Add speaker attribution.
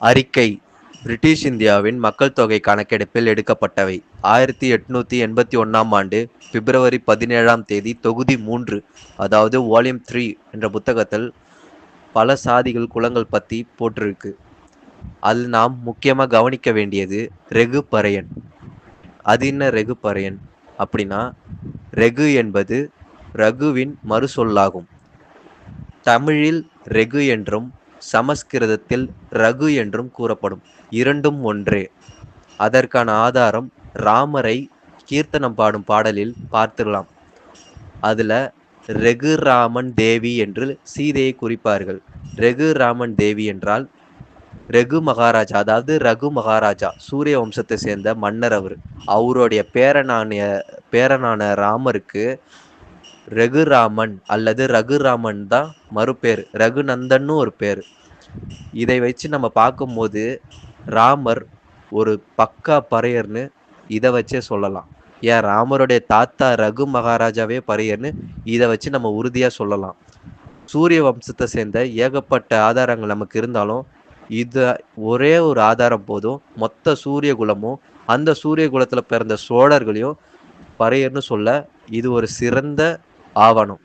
Speaker 1: அறிக்கை பிரிட்டிஷ் இந்தியாவின் மக்கள் தொகை கணக்கெடுப்பில் எடுக்கப்பட்டவை. 1881 பிப்ரவரி 17 தொகுதி 3, அதாவது வால்யூம் 3 என்ற புத்தகத்தில் பல சாதிகள் குலங்கள் பத்தி போட்டிருக்கு. அதில் நாம் முக்கியமாக கவனிக்க வேண்டியது ரெகு பறையன். அது என்ன ரெகு பறையன் அப்படின்னா, ரெகு என்பது ரகுவின் மறுசொல்லாகும். தமிழில் ரெகு என்றும் சமஸ்கிருதத்தில் ரகு என்றும் கூறப்படும். இரண்டும் ஒன்றே. அதற்கான ஆதாரம் ராமரை கீர்த்தனம் பாடும் பாடலில் பார்த்துடலாம். அதுல ரெகு ராமன் தேவி என்று சீதையை குறிப்பார்கள். ரெகு ராமன் தேவி என்றால் ரெகு மகாராஜா, அதாவது ரகு மகாராஜா, சூரிய வம்சத்தை சேர்ந்த மன்னர். அவருடைய பேரனான ராமருக்கு ரகுராமன் அல்லது ரகுராமன் தான் மறுபேர். ரகுநந்தன்னு ஒரு பேர். இதை வச்சு நம்ம பார்க்கும்போது ராமர் ஒரு பக்கா பறையர்னு இதை வச்சே சொல்லலாம். ஏன், ராமருடைய தாத்தா ரகு மகாராஜாவே பறையர்னு இதை வச்சு நம்ம உறுதியா சொல்லலாம். சூரிய வம்சத்தை சேர்ந்த ஏகப்பட்ட ஆதாரங்கள் நமக்கு இருந்தாலும் இது ஒரே ஒரு ஆதாரம் போதும். மொத்த சூரிய குலமும் அந்த சூரிய குலத்துல பிறந்த சோழர்களையும் பறையர்னு சொல்ல இது ஒரு சிறந்த ஆவணம்.